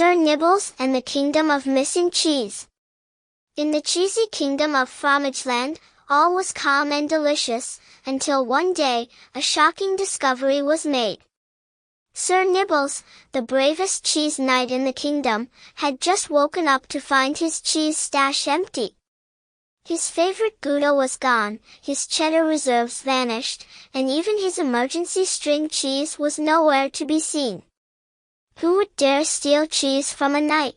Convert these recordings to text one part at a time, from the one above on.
Sir Nibbles and the Kingdom of Missing Cheese. In the cheesy kingdom of Fromageland, all was calm and delicious, until one day, a shocking discovery was made. Sir Nibbles, the bravest cheese knight in the kingdom, had just woken up to find his cheese stash empty. His favorite Gouda was gone, his cheddar reserves vanished, and even his emergency string cheese was nowhere to be seen. Who would dare steal cheese from a knight?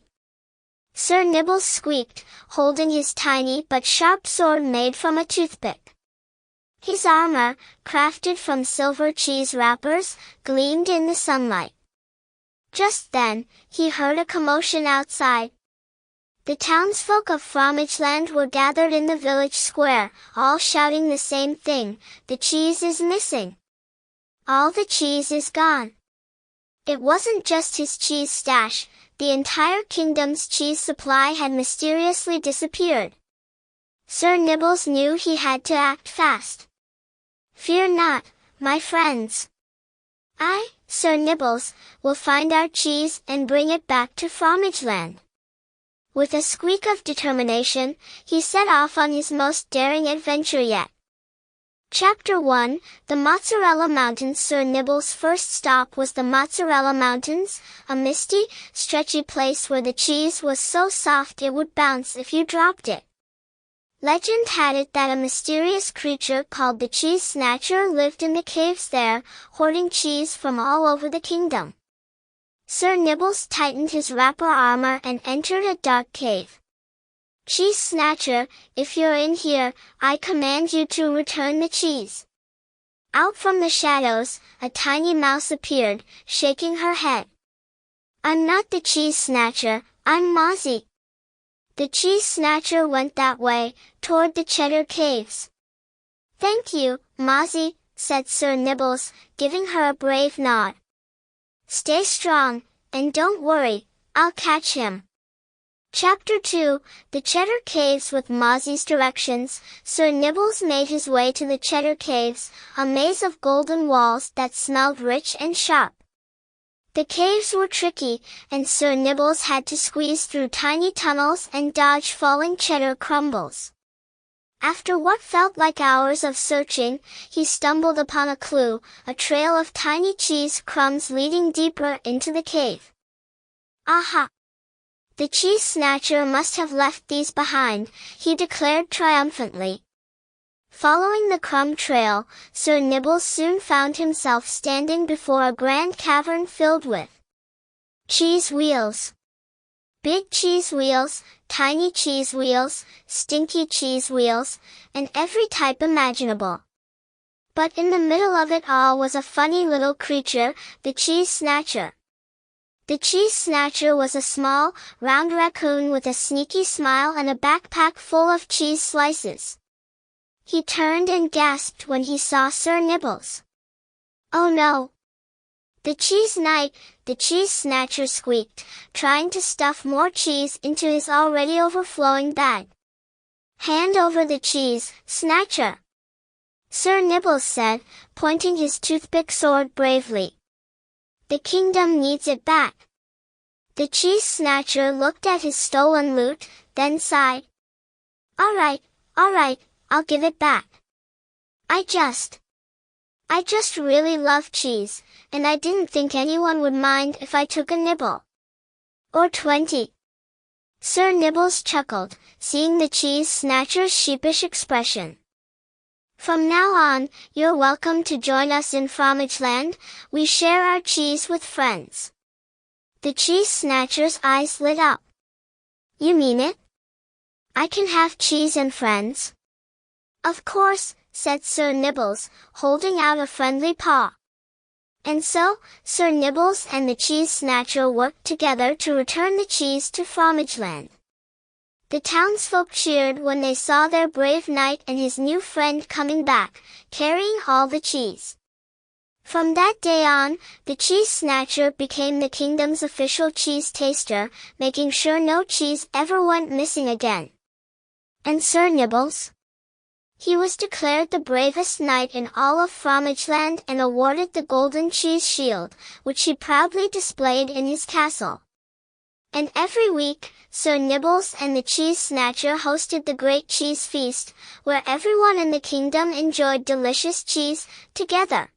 Sir Nibbles squeaked, holding his tiny but sharp sword made from a toothpick. His armor, crafted from silver cheese wrappers, gleamed in the sunlight. Just then, he heard a commotion outside. The townsfolk of Fromageland were gathered in the village square, all shouting the same thing: "The cheese is missing! All the cheese is gone!" It wasn't just his cheese stash, the entire kingdom's cheese supply had mysteriously disappeared. Sir Nibbles knew he had to act fast. "Fear not, my friends. I, Sir Nibbles, will find our cheese and bring it back to Fromageland." With a squeak of determination, he set off on his most daring adventure yet. Chapter 1, The Mozzarella Mountains. Sir Nibbles' first stop was the Mozzarella Mountains, a misty, stretchy place where the cheese was so soft it would bounce if you dropped it. Legend had it that a mysterious creature called the Cheese Snatcher lived in the caves there, hoarding cheese from all over the kingdom. Sir Nibbles tightened his wrapper armor and entered a dark cave. "Cheese Snatcher, if you're in here, I command you to return the cheese." Out from the shadows, a tiny mouse appeared, shaking her head. "I'm not the Cheese Snatcher, I'm Mozzie." The Cheese Snatcher went that way, toward the Cheddar Caves. "Thank you, Mozzie," said Sir Nibbles, giving her a brave nod. "Stay strong, and don't worry, I'll catch him." Chapter 2, The Cheddar Caves. With Mozzie's directions, Sir Nibbles made his way to the Cheddar Caves, a maze of golden walls that smelled rich and sharp. The caves were tricky, and Sir Nibbles had to squeeze through tiny tunnels and dodge falling cheddar crumbles. After what felt like hours of searching, he stumbled upon a clue, a trail of tiny cheese crumbs leading deeper into the cave. "Aha! The Cheese Snatcher must have left these behind," he declared triumphantly. Following the crumb trail, Sir Nibbles soon found himself standing before a grand cavern filled with cheese wheels. Big cheese wheels, tiny cheese wheels, stinky cheese wheels, and every type imaginable. But in the middle of it all was a funny little creature, the Cheese Snatcher. The Cheese Snatcher was a small, round raccoon with a sneaky smile and a backpack full of cheese slices. He turned and gasped when he saw Sir Nibbles. "Oh no! The Cheese Knight!" the Cheese Snatcher squeaked, trying to stuff more cheese into his already overflowing bag. "Hand over the cheese, Snatcher!" Sir Nibbles said, pointing his toothpick sword bravely. "The kingdom needs it back." The Cheese Snatcher looked at his stolen loot, then sighed. All right, I'll give it back. I just really love cheese, and I didn't think anyone would mind if I took a nibble. Or 20. Sir Nibbles chuckled, seeing the Cheese Snatcher's sheepish expression. "From now on, you're welcome to join us in Fromageland. We share our cheese with friends." The Cheese Snatcher's eyes lit up. "You mean it? I can have cheese and friends?" "Of course," said Sir Nibbles, holding out a friendly paw. And so, Sir Nibbles and the Cheese Snatcher worked together to return the cheese to Fromageland. The townsfolk cheered when they saw their brave knight and his new friend coming back, carrying all the cheese. From that day on, the Cheese Snatcher became the kingdom's official cheese taster, making sure no cheese ever went missing again. And Sir Nibbles? He was declared the bravest knight in all of Fromageland and awarded the Golden Cheese Shield, which he proudly displayed in his castle. And every week, Sir Nibbles and the Cheese Snatcher hosted the Great Cheese Feast, where everyone in the kingdom enjoyed delicious cheese together.